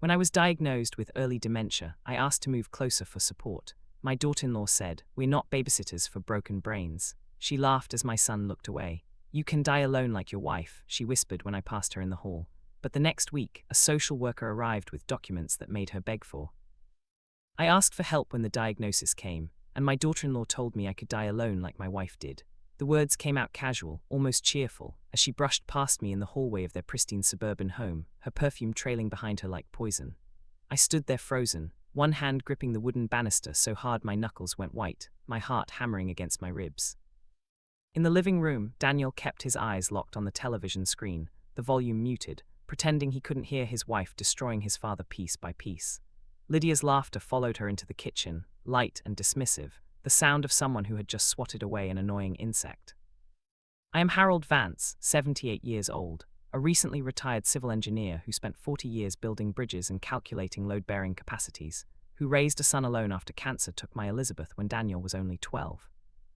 When I was diagnosed with early dementia, I asked to move closer for support. My daughter-in-law said, "We're not babysitters for broken brains." She laughed as my son looked away. "You can die alone like your wife," she whispered when I passed her in the hall. But the next week, a social worker arrived with documents that made her beg for. I asked for help when the diagnosis came, and my daughter-in-law told me I could die alone like my wife did. The words came out casual, almost cheerful, as she brushed past me in the hallway of their pristine suburban home, her perfume trailing behind her like poison. I stood there frozen, one hand gripping the wooden banister so hard my knuckles went white, my heart hammering against my ribs. In the living room, Daniel kept his eyes locked on the television screen, the volume muted, pretending he couldn't hear his wife destroying his father piece by piece. Lydia's laughter followed her into the kitchen, light and dismissive, the sound of someone who had just swatted away an annoying insect. I am Harold Vance, 78 years old, a recently retired civil engineer who spent 40 years building bridges and calculating load-bearing capacities, who raised a son alone after cancer took my Elizabeth when Daniel was only 12.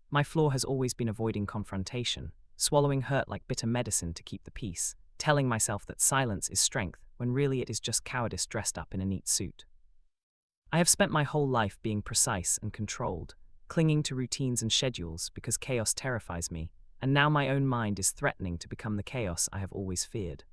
My flaw has always been avoiding confrontation, swallowing hurt like bitter medicine to keep the peace, telling myself that silence is strength when really it is just cowardice dressed up in a neat suit. I have spent my whole life being precise and controlled, clinging to routines and schedules because chaos terrifies me, and now my own mind is threatening to become the chaos I have always feared.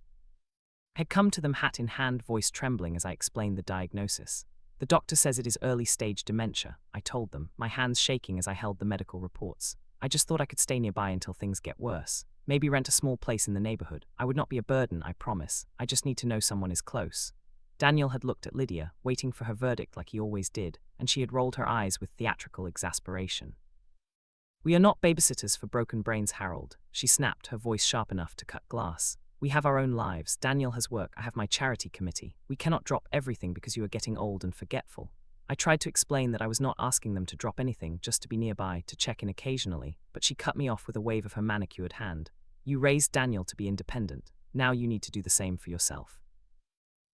I had come to them hat in hand, voice trembling as I explained the diagnosis. "The doctor says it is early-stage dementia," I told them, my hands shaking as I held the medical reports. "I just thought I could stay nearby until things get worse. Maybe rent a small place in the neighborhood. I would not be a burden, I promise. I just need to know someone is close." Daniel had looked at Lydia, waiting for her verdict like he always did, and she had rolled her eyes with theatrical exasperation. "We are not babysitters for broken brains, Harold," she snapped, her voice sharp enough to cut glass. "We have our own lives. Daniel has work. I have my charity committee. We cannot drop everything because you are getting old and forgetful." I tried to explain that I was not asking them to drop anything, just to be nearby, to check in occasionally, but she cut me off with a wave of her manicured hand. "You raised Daniel to be independent. Now you need to do the same for yourself.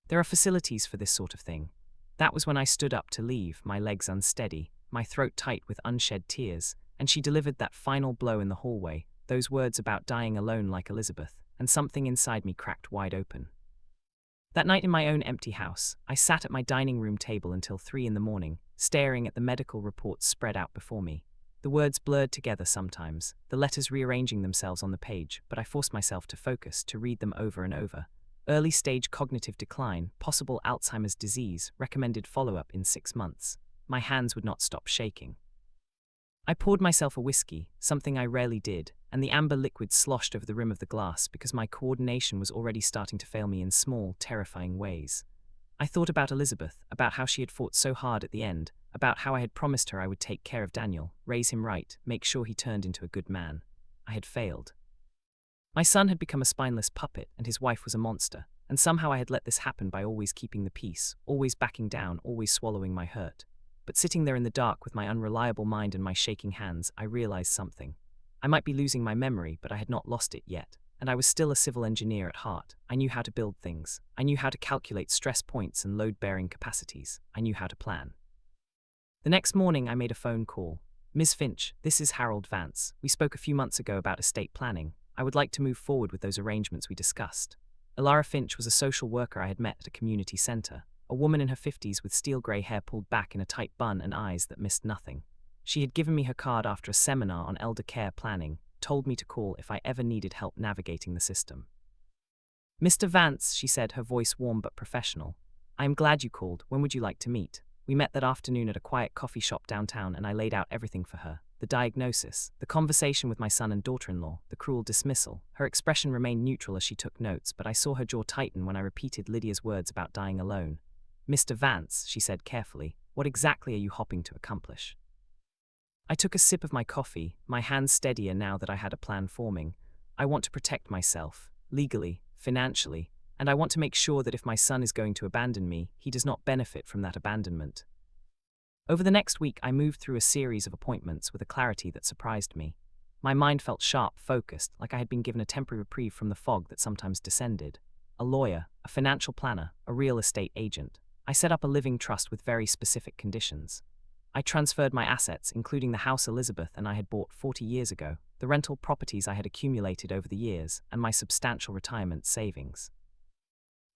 There are facilities for this sort of thing." That was when I stood up to leave, my legs unsteady, my throat tight with unshed tears, and she delivered that final blow in the hallway, those words about dying alone like Elizabeth, and something inside me cracked wide open. That night in my own empty house, I sat at my dining room table until 3 in the morning, staring at the medical reports spread out before me. The words blurred together sometimes, the letters rearranging themselves on the page, but I forced myself to focus, to read them over and over. Early-stage cognitive decline, possible Alzheimer's disease, recommended follow-up in 6 months. My hands would not stop shaking. I poured myself a whiskey, something I rarely did, and the amber liquid sloshed over the rim of the glass because my coordination was already starting to fail me in small, terrifying ways. I thought about Elizabeth, about how she had fought so hard at the end, about how I had promised her I would take care of Daniel, raise him right, make sure he turned into a good man. I had failed. My son had become a spineless puppet, and his wife was a monster, and somehow I had let this happen by always keeping the peace, always backing down, always swallowing my hurt. But sitting there in the dark with my unreliable mind and my shaking hands, I realized something. I might be losing my memory, but I had not lost it yet, and I was still a civil engineer at heart. I knew how to build things. I knew how to calculate stress points and load-bearing capacities. I knew how to plan. The next morning, I made a phone call. "Ms. Finch, this is Harold Vance. We spoke a few months ago about estate planning. I would like to move forward with those arrangements we discussed." Ilara Finch was a social worker I had met at a community center, a woman in her 50s with steel-grey hair pulled back in a tight bun and eyes that missed nothing. She had given me her card after a seminar on elder care planning, told me to call if I ever needed help navigating the system. "Mr. Vance," she said, her voice warm but professional. "I am glad you called. When would you like to meet?" We met that afternoon at a quiet coffee shop downtown, and I laid out everything for her. The diagnosis, the conversation with my son and daughter-in-law, the cruel dismissal. Her expression remained neutral as she took notes, but I saw her jaw tighten when I repeated Lydia's words about dying alone. "Mr. Vance," she said carefully, "what exactly are you hoping to accomplish?" I took a sip of my coffee, my hands steadier now that I had a plan forming. "I want to protect myself, legally, financially, and I want to make sure that if my son is going to abandon me, he does not benefit from that abandonment." Over the next week, I moved through a series of appointments with a clarity that surprised me. My mind felt sharp, focused, like I had been given a temporary reprieve from the fog that sometimes descended. A lawyer, a financial planner, a real estate agent. I set up a living trust with very specific conditions. I transferred my assets, including the house Elizabeth and I had bought 40 years ago, the rental properties I had accumulated over the years, and my substantial retirement savings.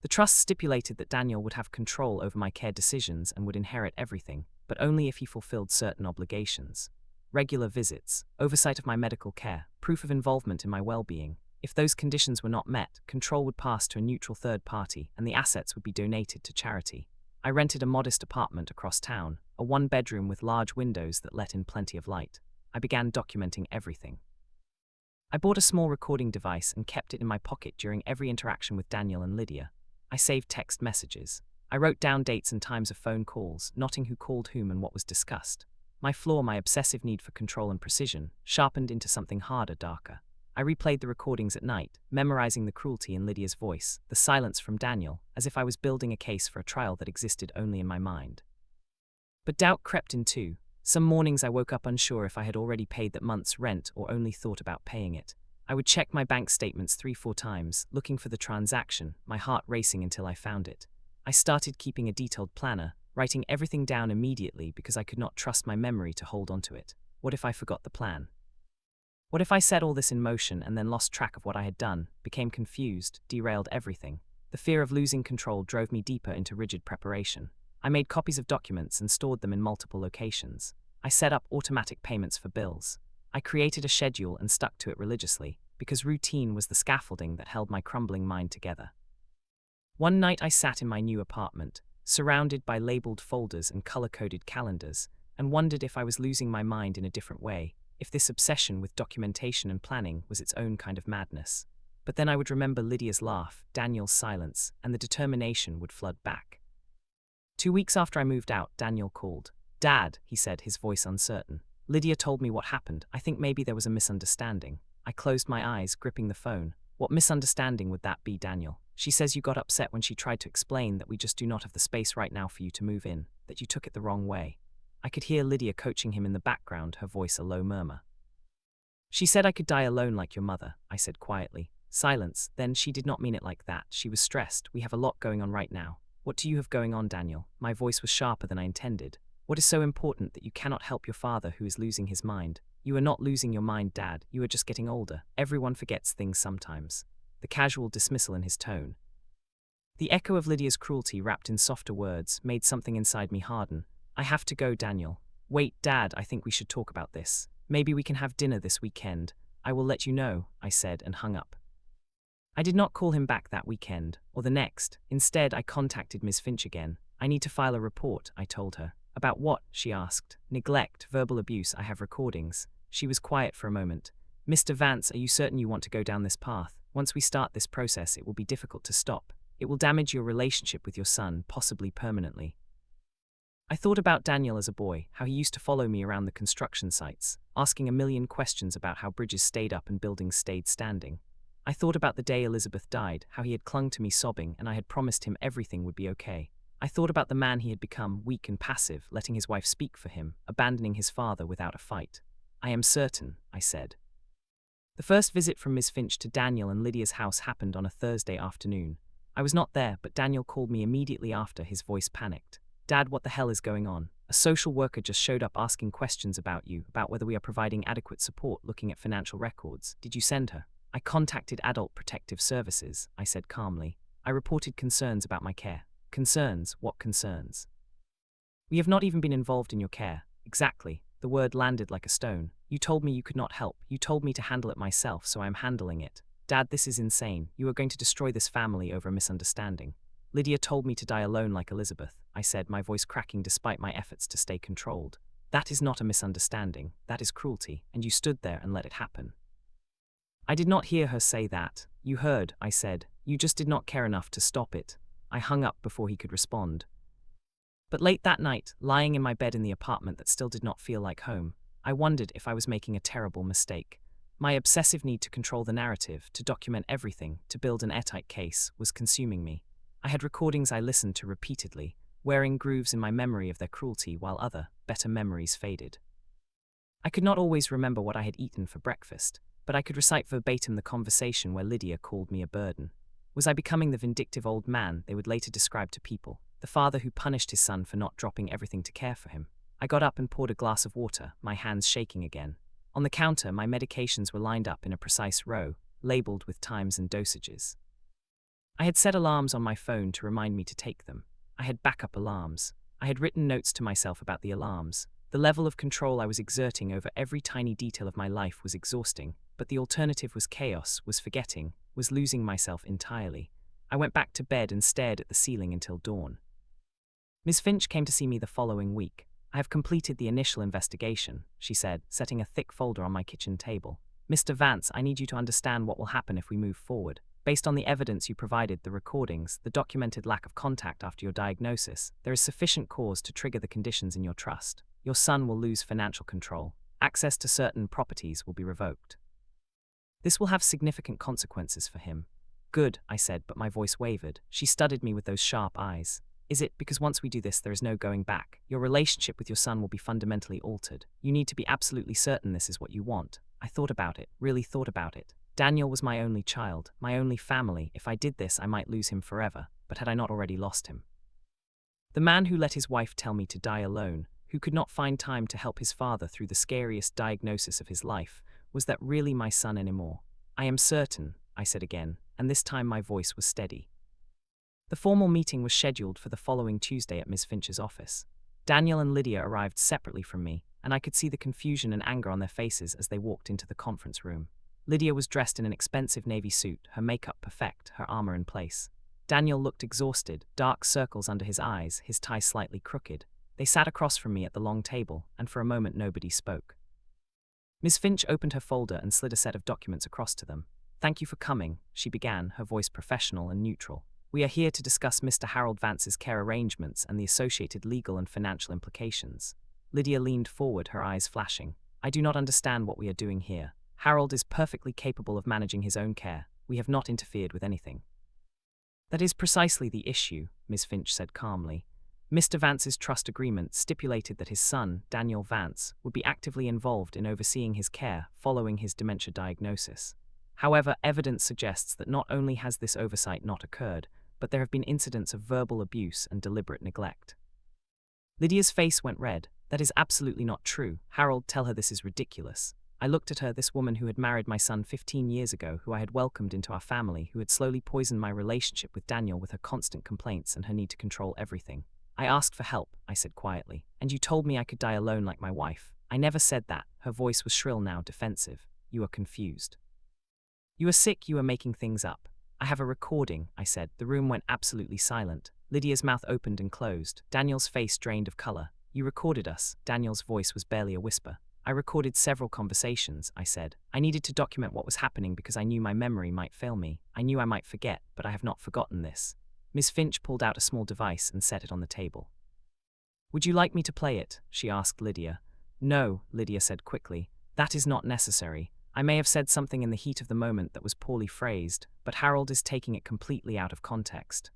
The trust stipulated that Daniel would have control over my care decisions and would inherit everything, but only if he fulfilled certain obligations. Regular visits, oversight of my medical care, proof of involvement in my well-being. If those conditions were not met, control would pass to a neutral third party and the assets would be donated to charity. I rented a modest apartment across town, a one-bedroom with large windows that let in plenty of light. I began documenting everything. I bought a small recording device and kept it in my pocket during every interaction with Daniel and Lydia. I saved text messages. I wrote down dates and times of phone calls, noting who called whom and what was discussed. My flaw, my obsessive need for control and precision, sharpened into something harder, darker. I replayed the recordings at night, memorizing the cruelty in Lydia's voice, the silence from Daniel, as if I was building a case for a trial that existed only in my mind. But doubt crept in too. Some mornings I woke up unsure if I had already paid that month's rent or only thought about paying it. I would check my bank statements 3-4 times, looking for the transaction, my heart racing until I found it. I started keeping a detailed planner, writing everything down immediately because I could not trust my memory to hold onto it. What if I forgot the plan? What if I set all this in motion and then lost track of what I had done, became confused, derailed everything? The fear of losing control drove me deeper into rigid preparation. I made copies of documents and stored them in multiple locations. I set up automatic payments for bills. I created a schedule and stuck to it religiously, because routine was the scaffolding that held my crumbling mind together. One night I sat in my new apartment, surrounded by labeled folders and color-coded calendars, and wondered if I was losing my mind in a different way, if this obsession with documentation and planning was its own kind of madness. But then I would remember Lydia's laugh, Daniel's silence, and the determination would flood back. 2 weeks after I moved out, Daniel called. "Dad," he said, his voice uncertain. "Lydia told me what happened. I think maybe there was a misunderstanding." I closed my eyes, gripping the phone. "What misunderstanding would that be, Daniel?" "She says you got upset when she tried to explain that we just do not have the space right now for you to move in, that you took it the wrong way." I could hear Lydia coaching him in the background, her voice a low murmur. "She said I could die alone like your mother," I said quietly. Silence. "Then she did not mean it like that. She was stressed. We have a lot going on right now." "What do you have going on, Daniel?" My voice was sharper than I intended. "What is so important that you cannot help your father who is losing his mind?" "You are not losing your mind, Dad. You are just getting older. Everyone forgets things sometimes." The casual dismissal in his tone. The echo of Lydia's cruelty wrapped in softer words made something inside me harden. "I have to go, Daniel." "Wait, Dad, I think we should talk about this. Maybe we can have dinner this weekend." "I will let you know," I said and hung up. I did not call him back that weekend, or the next. Instead, I contacted Ms. Finch again. "I need to file a report," I told her. "About what?" she asked. "Neglect, verbal abuse, I have recordings." She was quiet for a moment. "Mr. Vance, are you certain you want to go down this path? Once we start this process, it will be difficult to stop. It will damage your relationship with your son, possibly permanently." I thought about Daniel as a boy, how he used to follow me around the construction sites, asking a million questions about how bridges stayed up and buildings stayed standing. I thought about the day Elizabeth died, how he had clung to me sobbing and I had promised him everything would be okay. I thought about the man he had become, weak and passive, letting his wife speak for him, abandoning his father without a fight. "I am certain," I said. The first visit from Ms. Finch to Daniel and Lydia's house happened on a Thursday afternoon. I was not there, but Daniel called me immediately after, his voice panicked. "Dad, what the hell is going on? A social worker just showed up asking questions about you, about whether we are providing adequate support, looking at financial records. Did you send her?" "I contacted Adult Protective Services," I said calmly. "I reported concerns about my care." "Concerns? What concerns?" "We have not even been involved in your care." "Exactly." The word landed like a stone. "You told me you could not help. You told me to handle it myself, so I am handling it." "Dad, this is insane. You are going to destroy this family over a misunderstanding." "Lydia told me to die alone like Elizabeth," I said, my voice cracking despite my efforts to stay controlled. "That is not a misunderstanding. That is cruelty, and you stood there and let it happen." I did not hear her say that. "You heard," I said. "You just did not care enough to stop it." I hung up before he could respond. But late that night, lying in my bed in the apartment that still did not feel like home, I wondered if I was making a terrible mistake. My obsessive need to control the narrative, to document everything, to build an airtight case, was consuming me. I had recordings I listened to repeatedly, wearing grooves in my memory of their cruelty while other, better memories faded. I could not always remember what I had eaten for breakfast, but I could recite verbatim the conversation where Lydia called me a burden. Was I becoming the vindictive old man they would later describe to people, the father who punished his son for not dropping everything to care for him? I got up and poured a glass of water, my hands shaking again. On the counter, my medications were lined up in a precise row, labeled with times and dosages. I had set alarms on my phone to remind me to take them. I had backup alarms. I had written notes to myself about the alarms. The level of control I was exerting over every tiny detail of my life was exhausting, but the alternative was chaos, was forgetting, was losing myself entirely. I went back to bed and stared at the ceiling until dawn. Ms. Finch came to see me the following week. I have completed the initial investigation, she said, setting a thick folder on my kitchen table. Mr. Vance, I need you to understand what will happen if we move forward. Based on the evidence you provided, the recordings, the documented lack of contact after your diagnosis, there is sufficient cause to trigger the conditions in your trust. Your son will lose financial control. Access to certain properties will be revoked. This will have significant consequences for him. Good, I said, but my voice wavered. She studied me with those sharp eyes. Is it because once we do this, there is no going back? Your relationship with your son will be fundamentally altered. You need to be absolutely certain this is what you want. I thought about it, really thought about it. Daniel was my only child, my only family. If I did this, I might lose him forever, but had I not already lost him? The man who let his wife tell me to die alone, who could not find time to help his father through the scariest diagnosis of his life, was that really my son anymore? I am certain, I said again, and this time my voice was steady. The formal meeting was scheduled for the following Tuesday at Ms. Finch's office. Daniel and Lydia arrived separately from me, and I could see the confusion and anger on their faces as they walked into the conference room. Lydia was dressed in an expensive navy suit, her makeup perfect, her armor in place. Daniel looked exhausted, dark circles under his eyes, his tie slightly crooked. They sat across from me at the long table, and for a moment nobody spoke. Ms. Finch opened her folder and slid a set of documents across to them. "Thank you for coming," she began, her voice professional and neutral. "We are here to discuss Mr. Harold Vance's care arrangements and the associated legal and financial implications." Lydia leaned forward, her eyes flashing. "I do not understand what we are doing here. Harold is perfectly capable of managing his own care. We have not interfered with anything." "That is precisely the issue," Ms. Finch said calmly. Mr. Vance's trust agreement stipulated that his son, Daniel Vance, would be actively involved in overseeing his care following his dementia diagnosis. However, evidence suggests that not only has this oversight not occurred, but there have been incidents of verbal abuse and deliberate neglect. Lydia's face went red. "That is absolutely not true. Harold, tell her this is ridiculous." I looked at her, this woman who had married my son 15 years ago, who I had welcomed into our family, who had slowly poisoned my relationship with Daniel with her constant complaints and her need to control everything. "I asked for help," I said quietly, "and you told me I could die alone like my wife." "I never said that." Her voice was shrill now, defensive. "You are confused. You are sick, you are making things up." "I have a recording," I said. The room went absolutely silent. Lydia's mouth opened and closed. Daniel's face drained of color. "You recorded us." Daniel's voice was barely a whisper. "I recorded several conversations," I said. "I needed to document what was happening because I knew my memory might fail me. I knew I might forget, but I have not forgotten this." Ms. Finch pulled out a small device and set it on the table. "Would you like me to play it?" she asked Lydia. "No," Lydia said quickly. "That is not necessary. I may have said something in the heat of the moment that was poorly phrased, but Harold is taking it completely out of context.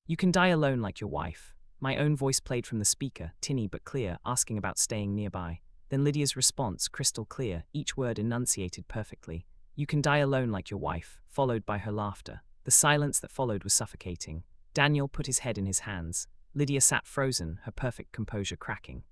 You can die alone like your wife." My own voice played from the speaker, tinny but clear, asking about staying nearby. Then Lydia's response, crystal clear, each word enunciated perfectly. "You can die alone like your wife," followed by her laughter. The silence that followed was suffocating. Daniel put his head in his hands. Lydia sat frozen, her perfect composure cracking.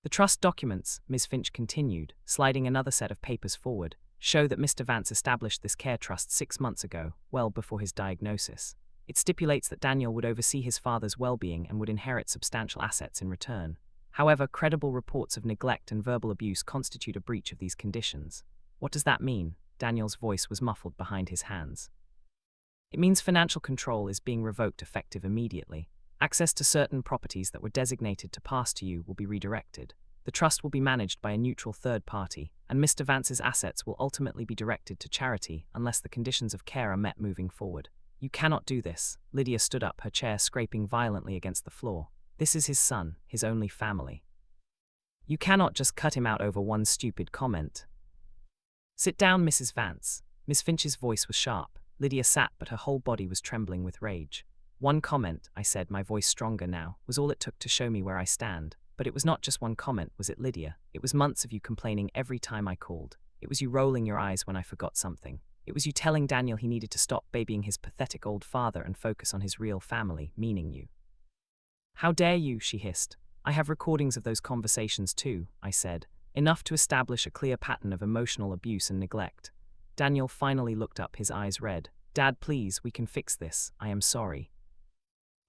"The trust documents," Ms. Finch continued, sliding another set of papers forward, "show that Mr. Vance established this care trust 6 months ago, well before his diagnosis. It stipulates that Daniel would oversee his father's well-being and would inherit substantial assets in return. However, credible reports of neglect and verbal abuse constitute a breach of these conditions." "What does that mean?" Daniel's voice was muffled behind his hands. "It means financial control is being revoked effective immediately. Access to certain properties that were designated to pass to you will be redirected. The trust will be managed by a neutral third party, and Mr. Vance's assets will ultimately be directed to charity unless the conditions of care are met moving forward." "You cannot do this." Lydia stood up, her chair scraping violently against the floor. "This is his son, his only family. You cannot just cut him out over one stupid comment." "Sit down, Mrs. Vance." Miss Finch's voice was sharp. Lydia sat, but her whole body was trembling with rage. "One comment," I said, my voice stronger now, "was all it took to show me where I stand. But it was not just one comment, was it, Lydia? It was months of you complaining every time I called. It was you rolling your eyes when I forgot something. It was you telling Daniel he needed to stop babying his pathetic old father and focus on his real family, meaning you." "How dare you," she hissed. "I have recordings of those conversations too," I said, "enough to establish a clear pattern of emotional abuse and neglect." Daniel finally looked up, his eyes red. Dad, please, we can fix this. I am sorry.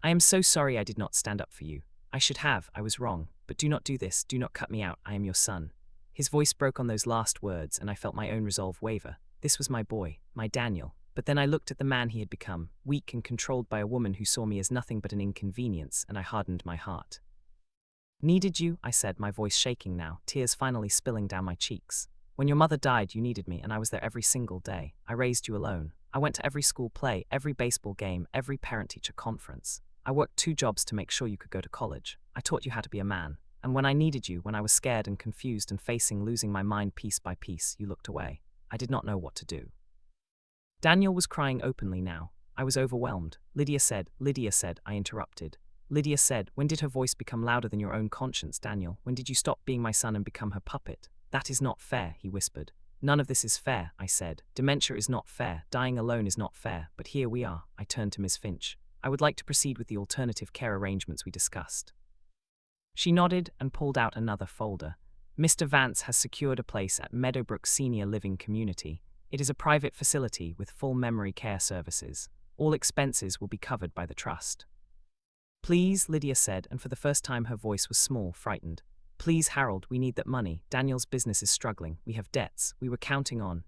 I am so sorry I did not stand up for you. I should have, I was wrong, but do not do this, do not cut me out, I am your son. His voice broke on those last words, and I felt my own resolve waver. This was my boy, my Daniel. But then I looked at the man he had become, weak and controlled by a woman who saw me as nothing but an inconvenience, and I hardened my heart. Needed you, I said, my voice shaking now, tears finally spilling down my cheeks. When your mother died, you needed me, and I was there every single day. I raised you alone. I went to every school play, every baseball game, every parent-teacher conference. I worked 2 jobs to make sure you could go to college. I taught you how to be a man. And when I needed you, when I was scared and confused and facing losing my mind piece by piece, you looked away. I did not know what to do. Daniel was crying openly now. I was overwhelmed. Lydia said, I interrupted. Lydia said, when did her voice become louder than your own conscience, Daniel? When did you stop being my son and become her puppet? That is not fair, he whispered. None of this is fair, I said. Dementia is not fair. Dying alone is not fair. But here we are. I turned to Ms. Finch. I would like to proceed with the alternative care arrangements we discussed. She nodded and pulled out another folder. Mr. Vance has secured a place at Meadowbrook Senior Living Community. It is a private facility with full memory care services. All expenses will be covered by the trust. Please, Lydia said, and for the first time her voice was small, frightened. Please, Harold, we need that money. Daniel's business is struggling. We have debts. You were counting on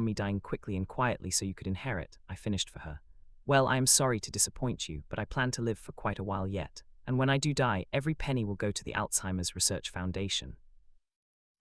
me dying quickly and quietly so you could inherit. I finished for her. Well, I am sorry to disappoint you, but I plan to live for quite a while yet. And when I do die, every penny will go to the Alzheimer's Research Foundation.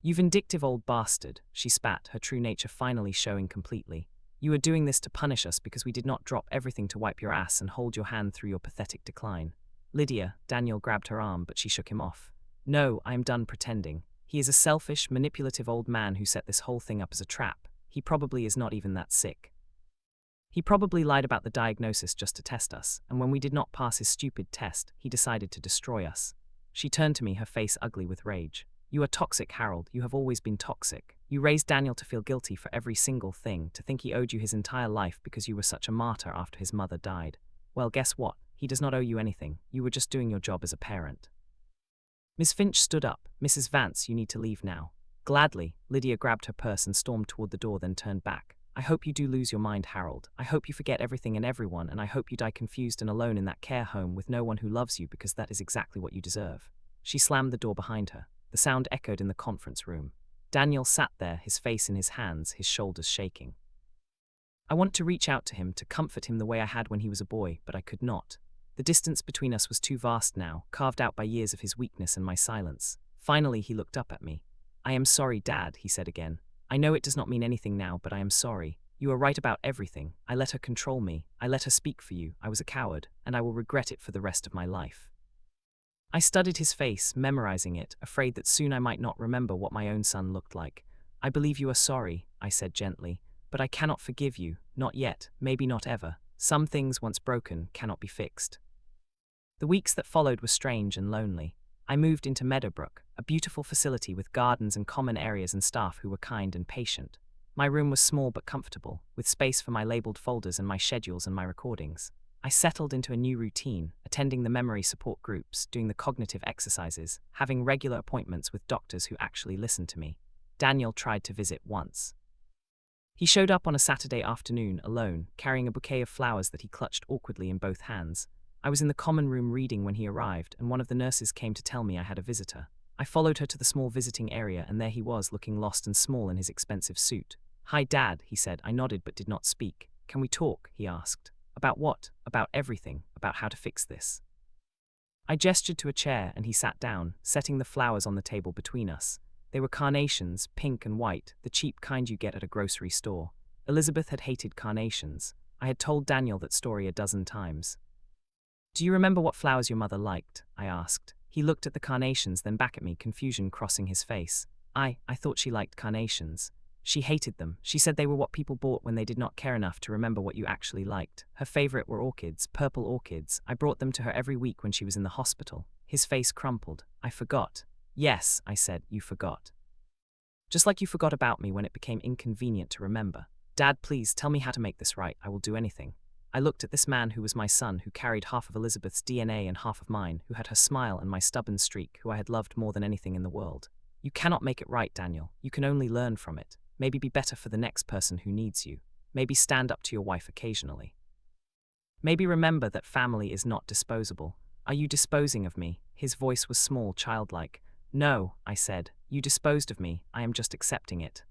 You vindictive old bastard, she spat, her true nature finally showing completely. You are doing this to punish us because we did not drop everything to wipe your ass and hold your hand through your pathetic decline. Lydia, Daniel grabbed her arm, but she shook him off. No, I am done pretending. He is a selfish, manipulative old man who set this whole thing up as a trap. He probably is not even that sick. He probably lied about the diagnosis just to test us, and when we did not pass his stupid test, he decided to destroy us. She turned to me, her face ugly with rage. You are toxic, Harold. You have always been toxic. You raised Daniel to feel guilty for every single thing, to think he owed you his entire life because you were such a martyr after his mother died. Well, guess what? He does not owe you anything. You were just doing your job as a parent. Ms. Finch stood up. Mrs. Vance, you need to leave now. Gladly, Lydia grabbed her purse and stormed toward the door, then turned back. I hope you do lose your mind, Harold. I hope you forget everything and everyone, and I hope you die confused and alone in that care home with no one who loves you, because that is exactly what you deserve. She slammed the door behind her. The sound echoed in the conference room. Daniel sat there, his face in his hands, his shoulders shaking. I wanted to reach out to him, to comfort him the way I had when he was a boy, but I could not. The distance between us was too vast now, carved out by years of his weakness and my silence. Finally, he looked up at me. I am sorry, Dad, he said again. I know it does not mean anything now, but I am sorry. You are right about everything. I let her control me. I let her speak for you. I was a coward, and I will regret it for the rest of my life. I studied his face, memorizing it, afraid that soon I might not remember what my own son looked like. I believe you are sorry, I said gently, but I cannot forgive you, not yet, maybe not ever. Some things, once broken, cannot be fixed. The weeks that followed were strange and lonely. I moved into Meadowbrook, a beautiful facility with gardens and common areas and staff who were kind and patient. My room was small but comfortable, with space for my labeled folders and my schedules and my recordings. I settled into a new routine, attending the memory support groups, doing the cognitive exercises, having regular appointments with doctors who actually listened to me. Daniel tried to visit once. He showed up on a Saturday afternoon, alone, carrying a bouquet of flowers that he clutched awkwardly in both hands. I was in the common room reading when he arrived, and one of the nurses came to tell me I had a visitor. I followed her to the small visiting area, and there he was, looking lost and small in his expensive suit. Hi, Dad, he said. I nodded but did not speak. Can we talk? He asked. About what? About everything. About how to fix this. I gestured to a chair, and he sat down, setting the flowers on the table between us. They were carnations, pink and white, the cheap kind you get at a grocery store. Elizabeth had hated carnations. I had told Daniel that story a dozen times. Do you remember what flowers your mother liked? I asked. He looked at the carnations, then back at me, confusion crossing his face. I thought she liked carnations. She hated them. She said they were what people bought when they did not care enough to remember what you actually liked. Her favorite were orchids, purple orchids. I brought them to her every week when she was in the hospital. His face crumpled. I forgot. Yes, I said, you forgot. Just like you forgot about me when it became inconvenient to remember. Dad, please tell me how to make this right. I will do anything. I looked at this man who was my son, who carried half of Elizabeth's DNA and half of mine, who had her smile and my stubborn streak, who I had loved more than anything in the world. You cannot make it right, Daniel. You can only learn from it. Maybe be better for the next person who needs you. Maybe stand up to your wife occasionally. Maybe remember that family is not disposable. Are you disposing of me? His voice was small, childlike. No, I said. You disposed of me. I am just accepting it.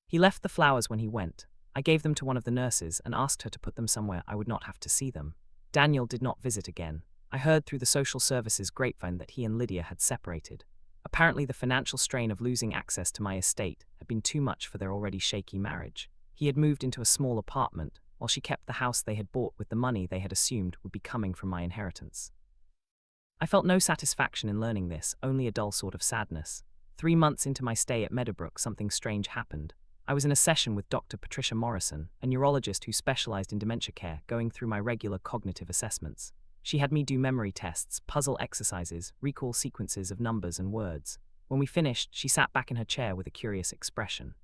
He left the flowers when he went. I gave them to one of the nurses and asked her to put them somewhere I would not have to see them. Daniel did not visit again. I heard through the social services grapevine that he and Lydia had separated. Apparently the financial strain of losing access to my estate had been too much for their already shaky marriage. He had moved into a small apartment, while she kept the house they had bought with the money they had assumed would be coming from my inheritance. I felt no satisfaction in learning this, only a dull sort of sadness. 3 months into my stay at Meadowbrook, something strange happened. I was in a session with Dr. Patricia Morrison, a neurologist who specialized in dementia care, going through my regular cognitive assessments. She had me do memory tests, puzzle exercises, recall sequences of numbers and words. When we finished, she sat back in her chair with a curious expression.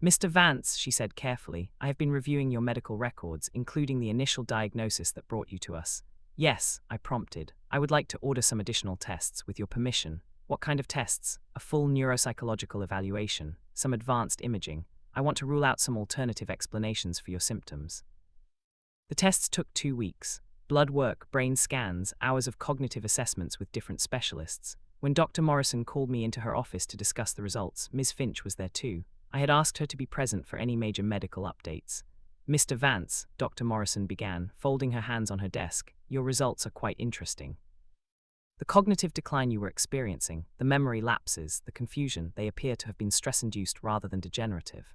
Mr. Vance, she said carefully, I have been reviewing your medical records, including the initial diagnosis that brought you to us. Yes, I prompted. I would like to order some additional tests, with your permission. What kind of tests? A full neuropsychological evaluation, some advanced imaging. I want to rule out some alternative explanations for your symptoms. The tests took 2 weeks. Blood work, brain scans, hours of cognitive assessments with different specialists. When Dr. Morrison called me into her office to discuss the results, Ms. Finch was there too. I had asked her to be present for any major medical updates. Mr. Vance, Dr. Morrison began, folding her hands on her desk, your results are quite interesting. The cognitive decline you were experiencing, the memory lapses, the confusion, they appear to have been stress-induced rather than degenerative.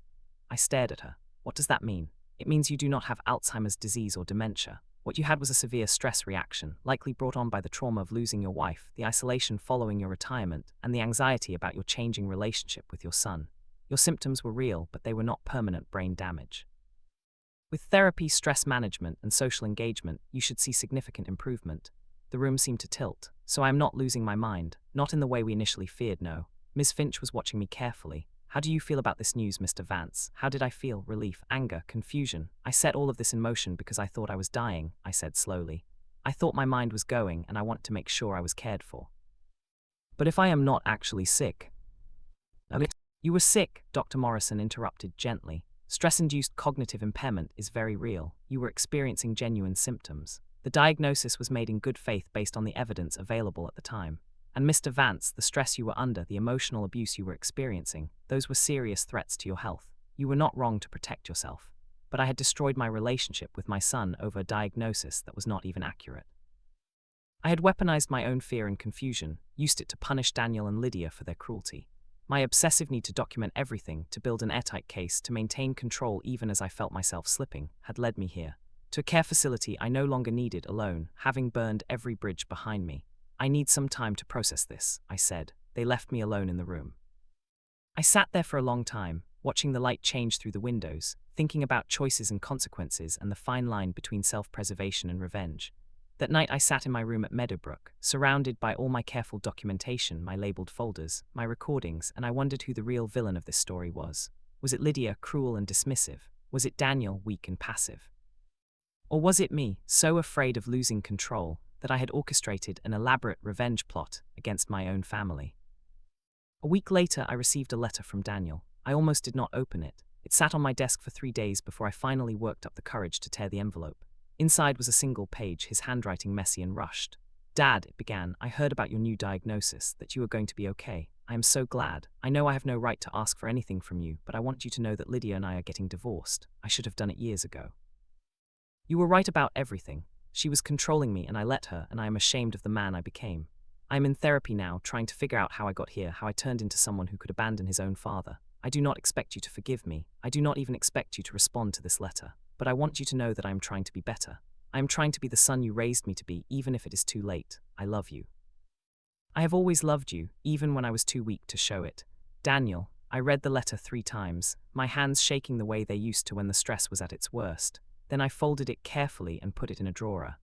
I stared at her. What does that mean? It means you do not have Alzheimer's disease or dementia. What you had was a severe stress reaction, likely brought on by the trauma of losing your wife, the isolation following your retirement, and the anxiety about your changing relationship with your son. Your symptoms were real, but they were not permanent brain damage. With therapy, stress management, and social engagement, you should see significant improvement. The room seemed to tilt. So I am not losing my mind, not in the way we initially feared, no. Ms. Finch was watching me carefully. How do you feel about this news, Mr. Vance? How did I feel? Relief, anger, confusion. I set all of this in motion because I thought I was dying, I said slowly. I thought my mind was going, and I wanted to make sure I was cared for. But if I am not actually sick? Okay. You were sick, Dr. Morrison interrupted gently. Stress-induced cognitive impairment is very real. You were experiencing genuine symptoms. The diagnosis was made in good faith based on the evidence available at the time. And Mr. Vance, the stress you were under, the emotional abuse you were experiencing, those were serious threats to your health. You were not wrong to protect yourself. But I had destroyed my relationship with my son over a diagnosis that was not even accurate. I had weaponized my own fear and confusion, used it to punish Daniel and Lydia for their cruelty. My obsessive need to document everything, to build an airtight case, to maintain control even as I felt myself slipping, had led me here. To a care facility I no longer needed alone, having burned every bridge behind me. I need some time to process this, I said. They left me alone in the room. I sat there for a long time, watching the light change through the windows, thinking about choices and consequences and the fine line between self-preservation and revenge. That night I sat in my room at Meadowbrook, surrounded by all my careful documentation, my labeled folders, my recordings, and I wondered who the real villain of this story was. Was it Lydia, cruel and dismissive? Was it Daniel, weak and passive? Or was it me, so afraid of losing control, that I had orchestrated an elaborate revenge plot against my own family? A week later, I received a letter from Daniel. I almost did not open it. It sat on my desk for 3 days before I finally worked up the courage to tear the envelope. Inside was a single page, his handwriting messy and rushed. Dad, it began, I heard about your new diagnosis, that you are going to be okay. I am so glad. I know I have no right to ask for anything from you, but I want you to know that Lydia and I are getting divorced. I should have done it years ago. You were right about everything. She was controlling me and I let her, and I am ashamed of the man I became. I am in therapy now, trying to figure out how I got here, how I turned into someone who could abandon his own father. I do not expect you to forgive me. I do not even expect you to respond to this letter. But I want you to know that I am trying to be better. I am trying to be the son you raised me to be, even if it is too late. I love you. I have always loved you, even when I was too weak to show it. Daniel, I read the letter 3 times, my hands shaking the way they used to when the stress was at its worst. Then I folded it carefully and put it in a drawer.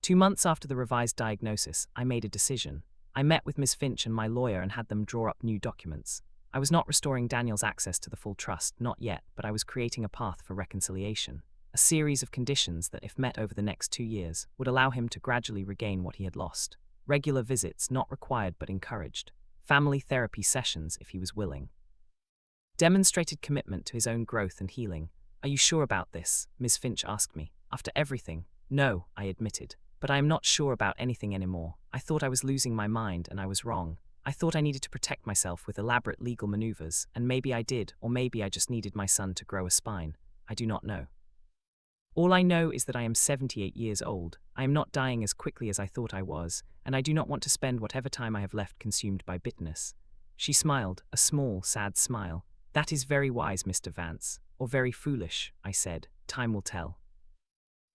2 months after the revised diagnosis, I made a decision. I met with Ms. Finch and my lawyer and had them draw up new documents. I was not restoring Daniel's access to the full trust, not yet, but I was creating a path for reconciliation. A series of conditions that, if met over the next 2 years, would allow him to gradually regain what he had lost. Regular visits, not required but encouraged. Family therapy sessions if he was willing. demonstrated commitment to his own growth and healing. Are you sure about this? Ms. Finch asked me. After everything? No, I admitted. But I am not sure about anything anymore. I thought I was losing my mind, and I was wrong. I thought I needed to protect myself with elaborate legal maneuvers, and maybe I did, or maybe I just needed my son to grow a spine. I do not know. All I know is that I am 78 years old. I am not dying as quickly as I thought I was, and I do not want to spend whatever time I have left consumed by bitterness. She smiled, a small, sad smile. That is very wise, Mr. Vance. Or very foolish, I said. Time will tell.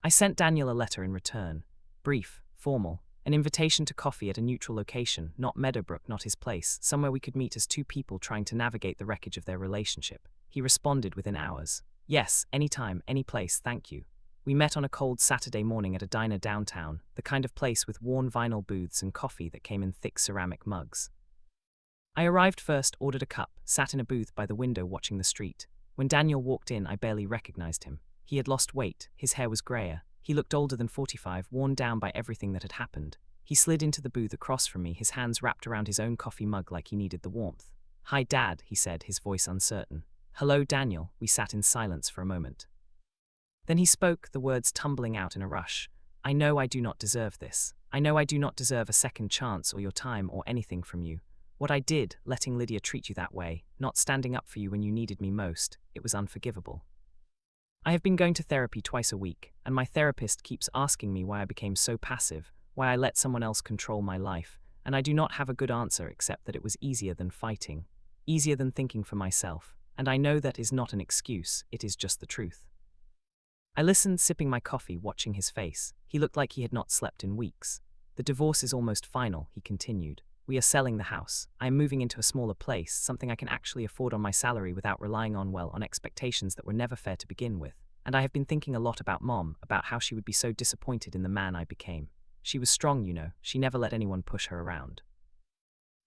I sent Daniel a letter in return. Brief, formal, an invitation to coffee at a neutral location, not Meadowbrook, not his place, somewhere we could meet as two people trying to navigate the wreckage of their relationship. He responded within hours. Yes, anytime, any place, thank you. We met on a cold Saturday morning at a diner downtown, the kind of place with worn vinyl booths and coffee that came in thick ceramic mugs. I arrived first, ordered a cup, sat in a booth by the window watching the street. When Daniel walked in, I barely recognized him. He had lost weight, his hair was grayer. He looked older than 45, worn down by everything that had happened. He slid into the booth across from me, his hands wrapped around his own coffee mug like he needed the warmth. Hi, Dad, he said, his voice uncertain. Hello, Daniel. We sat in silence for a moment. Then he spoke, the words tumbling out in a rush. I know I do not deserve this. I know I do not deserve a second chance or your time or anything from you. What I did, letting Lydia treat you that way, not standing up for you when you needed me most, it was unforgivable. I have been going to therapy twice a week, and my therapist keeps asking me why I became so passive, why I let someone else control my life, and I do not have a good answer except that it was easier than fighting, easier than thinking for myself, and I know that is not an excuse, it is just the truth. I listened, sipping my coffee, watching his face. He looked like he had not slept in weeks. The divorce is almost final, he continued. We are selling the house. I am moving into a smaller place, something I can actually afford on my salary without relying on expectations that were never fair to begin with. And I have been thinking a lot about Mom, about how she would be so disappointed in the man I became. She was strong, you know. She never let anyone push her around.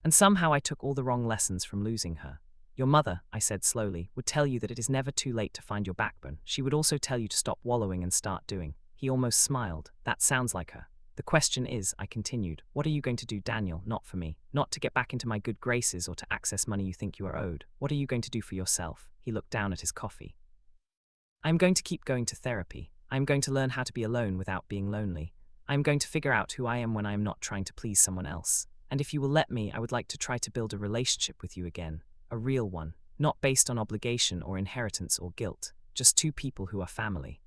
And somehow I took all the wrong lessons from losing her. Your mother, I said slowly, would tell you that it is never too late to find your backbone. She would also tell you to stop wallowing and start doing. He almost smiled. That sounds like her. The question is, I continued, what are you going to do, Daniel? Not for me. Not to get back into my good graces or to access money you think you are owed. What are you going to do for yourself? He looked down at his coffee. I am going to keep going to therapy. I am going to learn how to be alone without being lonely. I am going to figure out who I am when I am not trying to please someone else. And if you will let me, I would like to try to build a relationship with you again. A real one. Not based on obligation or inheritance or guilt. Just two people who are family.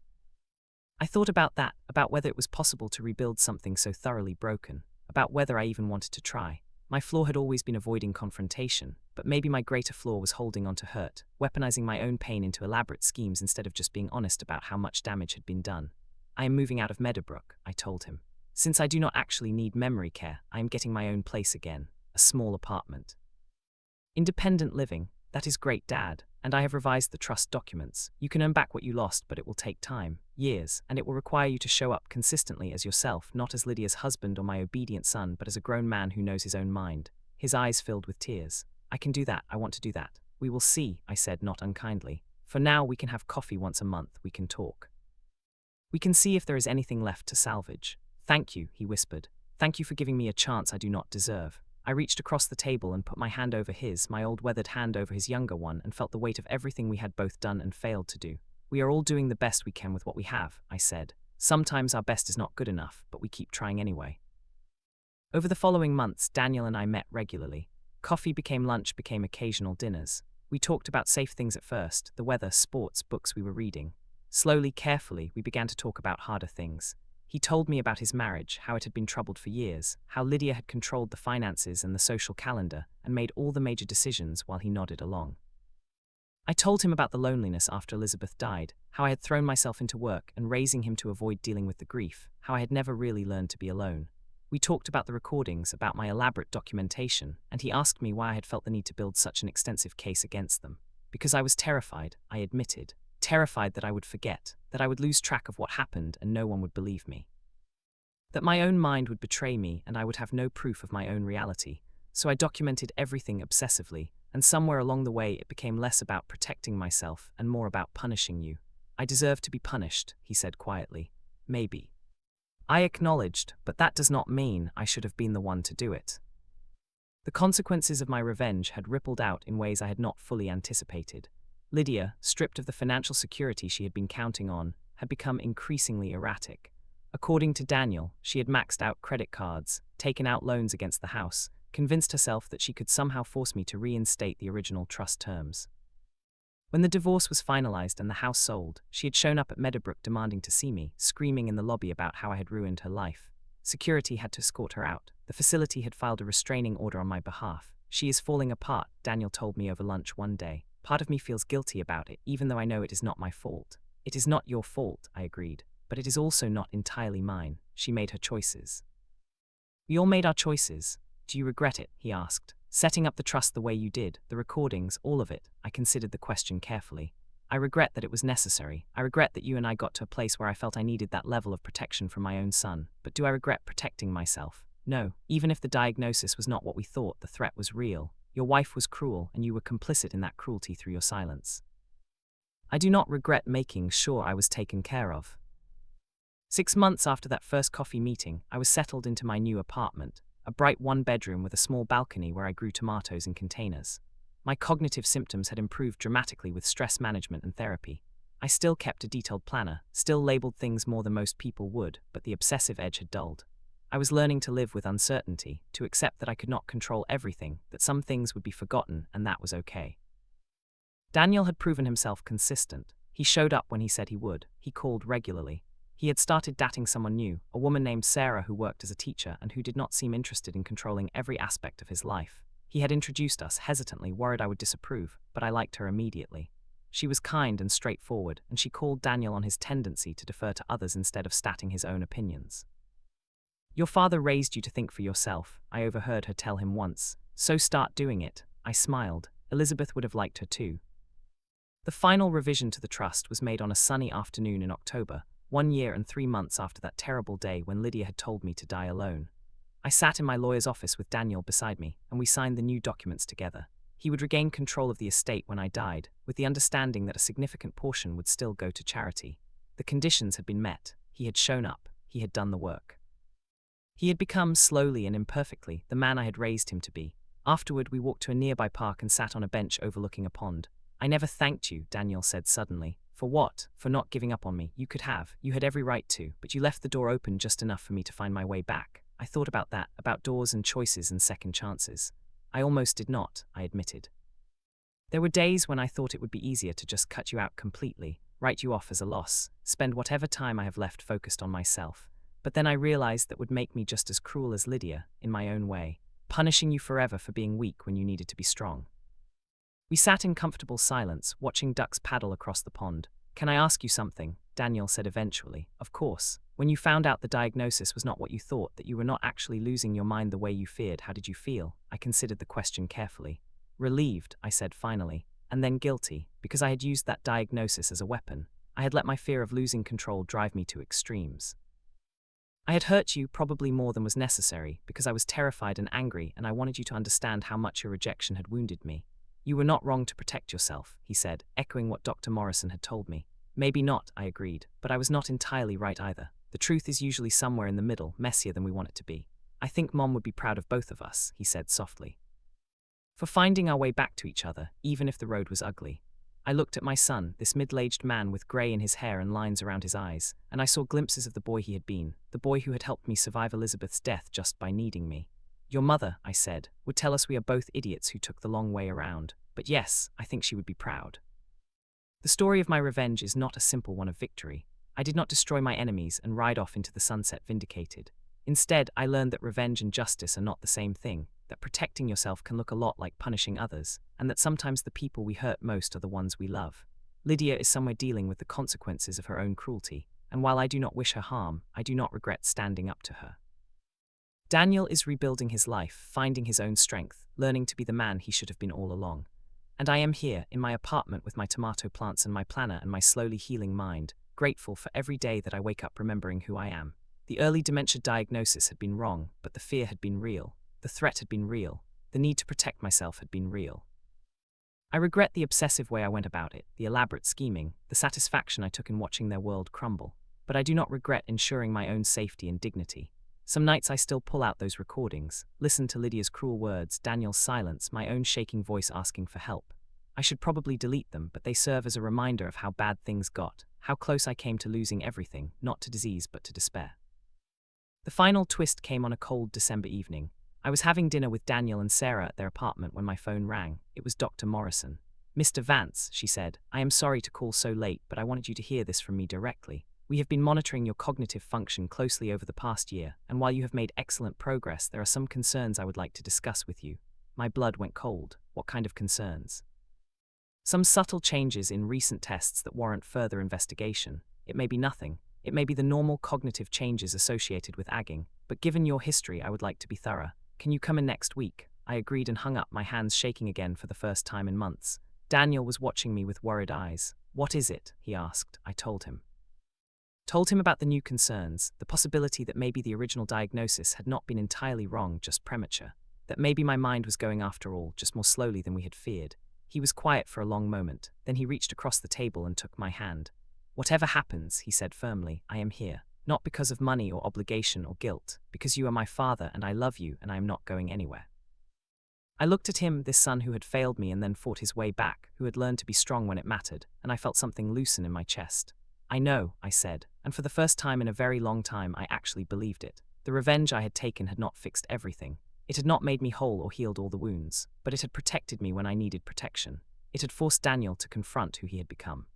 I thought about that, about whether it was possible to rebuild something so thoroughly broken, about whether I even wanted to try. My flaw had always been avoiding confrontation, but maybe my greater flaw was holding on to hurt, weaponizing my own pain into elaborate schemes instead of just being honest about how much damage had been done. I am moving out of Meadowbrook, I told him. Since I do not actually need memory care, I am getting my own place again, a small apartment. Independent living, that is great, Dad, and I have revised the trust documents. You can earn back what you lost, but it will take time, years, and it will require you to show up consistently as yourself, not as Lydia's husband or my obedient son, but as a grown man who knows his own mind. His eyes filled with tears. I can do that, I want to do that. We will see, I said, not unkindly. For now, we can have coffee once a month, we can talk. We can see if there is anything left to salvage. Thank you, he whispered. Thank you for giving me a chance I do not deserve. I reached across the table and put my hand over his, my old weathered hand over his younger one, and felt the weight of everything we had both done and failed to do. We are all doing the best we can with what we have, I said. Sometimes our best is not good enough, but we keep trying anyway. Over the following months, Daniel and I met regularly. Coffee became lunch, became occasional dinners. We talked about safe things at first, the weather, sports, books we were reading. Slowly, carefully, we began to talk about harder things. He told me about his marriage, how it had been troubled for years, how Lydia had controlled the finances and the social calendar, and made all the major decisions while he nodded along. I told him about the loneliness after Elizabeth died, how I had thrown myself into work and raising him to avoid dealing with the grief, how I had never really learned to be alone. We talked about the recordings, about my elaborate documentation, and he asked me why I had felt the need to build such an extensive case against them. Because I was terrified, I admitted. Terrified that I would forget, that I would lose track of what happened and no one would believe me. That my own mind would betray me and I would have no proof of my own reality. So I documented everything obsessively, and somewhere along the way it became less about protecting myself and more about punishing you. I deserve to be punished, he said quietly. Maybe. I acknowledged, but that does not mean I should have been the one to do it. The consequences of my revenge had rippled out in ways I had not fully anticipated. Lydia, stripped of the financial security she had been counting on, had become increasingly erratic. According to Daniel, she had maxed out credit cards, taken out loans against the house, convinced herself that she could somehow force me to reinstate the original trust terms. When the divorce was finalized and the house sold, she had shown up at Meadowbrook demanding to see me, screaming in the lobby about how I had ruined her life. Security had to escort her out. The facility had filed a restraining order on my behalf. She is falling apart, Daniel told me over lunch one day. Part of me feels guilty about it, even though I know it is not my fault. It is not your fault, I agreed. But it is also not entirely mine. She made her choices. We all made our choices. Do you regret it? He asked. Setting up the trust the way you did, the recordings, all of it. I considered the question carefully. I regret that it was necessary. I regret that you and I got to a place where I felt I needed that level of protection from my own son. But do I regret protecting myself? No. Even if the diagnosis was not what we thought, the threat was real. Your wife was cruel, and you were complicit in that cruelty through your silence. I do not regret making sure I was taken care of. 6 months after that first coffee meeting, I was settled into my new apartment, a bright one-bedroom with a small balcony where I grew tomatoes in containers. My cognitive symptoms had improved dramatically with stress management and therapy. I still kept a detailed planner, still labeled things more than most people would, but the obsessive edge had dulled. I was learning to live with uncertainty, to accept that I could not control everything, that some things would be forgotten, and that was okay. Daniel had proven himself consistent. He showed up when he said he would. He called regularly. He had started dating someone new, a woman named Sarah who worked as a teacher and who did not seem interested in controlling every aspect of his life. He had introduced us, hesitantly, worried I would disapprove, but I liked her immediately. She was kind and straightforward, and she called Daniel on his tendency to defer to others instead of stating his own opinions. Your father raised you to think for yourself, I overheard her tell him once. So start doing it. I smiled. Elizabeth would have liked her too. The final revision to the trust was made on a sunny afternoon in October, 1 year and 3 months after that terrible day when Lydia had told me to die alone. I sat in my lawyer's office with Daniel beside me, and we signed the new documents together. He would regain control of the estate when I died, with the understanding that a significant portion would still go to charity. The conditions had been met. He had shown up. He had done the work. He had become, slowly and imperfectly, the man I had raised him to be. Afterward, we walked to a nearby park and sat on a bench overlooking a pond. I never thanked you, Daniel said suddenly. For what? For not giving up on me. You could have. You had every right to, but you left the door open just enough for me to find my way back. I thought about that, about doors and choices and second chances. I almost did not, I admitted. There were days when I thought it would be easier to just cut you out completely, write you off as a loss, spend whatever time I have left focused on myself. But then I realized that would make me just as cruel as Lydia, in my own way, punishing you forever for being weak when you needed to be strong. We sat in comfortable silence, watching ducks paddle across the pond. Can I ask you something? Daniel said eventually. Of course. When you found out the diagnosis was not what you thought, that you were not actually losing your mind the way you feared, how did you feel? I considered the question carefully. Relieved, I said finally, and then guilty, because I had used that diagnosis as a weapon. I had let my fear of losing control drive me to extremes. I had hurt you probably more than was necessary, because I was terrified and angry, and I wanted you to understand how much your rejection had wounded me. You were not wrong to protect yourself, he said, echoing what Dr. Morrison had told me. Maybe not, I agreed, but I was not entirely right either. The truth is usually somewhere in the middle, messier than we want it to be. I think Mom would be proud of both of us, he said softly. For finding our way back to each other, even if the road was ugly. I looked at my son, this middle-aged man with grey in his hair and lines around his eyes, and I saw glimpses of the boy he had been, the boy who had helped me survive Elizabeth's death just by needing me. Your mother, I said, would tell us we are both idiots who took the long way around. But yes, I think she would be proud. The story of my revenge is not a simple one of victory. I did not destroy my enemies and ride off into the sunset vindicated. Instead, I learned that revenge and justice are not the same thing, that protecting yourself can look a lot like punishing others, and that sometimes the people we hurt most are the ones we love. Lydia is somewhere dealing with the consequences of her own cruelty, and while I do not wish her harm, I do not regret standing up to her. Daniel is rebuilding his life, finding his own strength, learning to be the man he should have been all along. And I am here, in my apartment with my tomato plants and my planner and my slowly healing mind, grateful for every day that I wake up remembering who I am. The early dementia diagnosis had been wrong, but the fear had been real. The threat had been real. The need to protect myself had been real. I regret the obsessive way I went about it, the elaborate scheming, the satisfaction I took in watching their world crumble. But I do not regret ensuring my own safety and dignity. Some nights I still pull out those recordings, listen to Lydia's cruel words, Daniel's silence, my own shaking voice asking for help. I should probably delete them, but they serve as a reminder of how bad things got, how close I came to losing everything, not to disease but to despair. The final twist came on a cold December evening. I was having dinner with Daniel and Sarah at their apartment when my phone rang. It was Dr. Morrison. "Mr. Vance," she said, "I am sorry to call so late, but I wanted you to hear this from me directly. We have been monitoring your cognitive function closely over the past year, and while you have made excellent progress, there are some concerns I would like to discuss with you." My blood went cold. What kind of concerns? "Some subtle changes in recent tests that warrant further investigation. It may be nothing. It may be the normal cognitive changes associated with agging, but given your history, I would like to be thorough. Can you come in next week?" I agreed and hung up, my hands shaking again for the first time in months. Daniel was watching me with worried eyes. "What is it?" he asked. I told him. Told him about the new concerns, the possibility that maybe the original diagnosis had not been entirely wrong, just premature. That maybe my mind was going after all, just more slowly than we had feared. He was quiet for a long moment, then he reached across the table and took my hand. "Whatever happens," he said firmly, "I am here. Not because of money or obligation or guilt, because you are my father and I love you and I am not going anywhere." I looked at him, this son who had failed me and then fought his way back, who had learned to be strong when it mattered, and I felt something loosen in my chest. "I know," I said, and for the first time in a very long time I actually believed it. The revenge I had taken had not fixed everything. It had not made me whole or healed all the wounds, but it had protected me when I needed protection. It had forced Daniel to confront who he had become.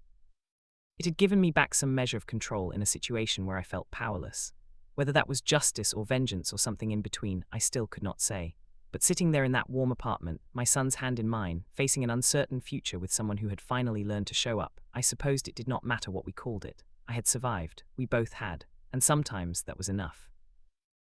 It had given me back some measure of control in a situation where I felt powerless. Whether that was justice or vengeance or something in between, I still could not say. But sitting there in that warm apartment, my son's hand in mine, facing an uncertain future with someone who had finally learned to show up, I supposed it did not matter what we called it. I had survived, we both had, and sometimes that was enough.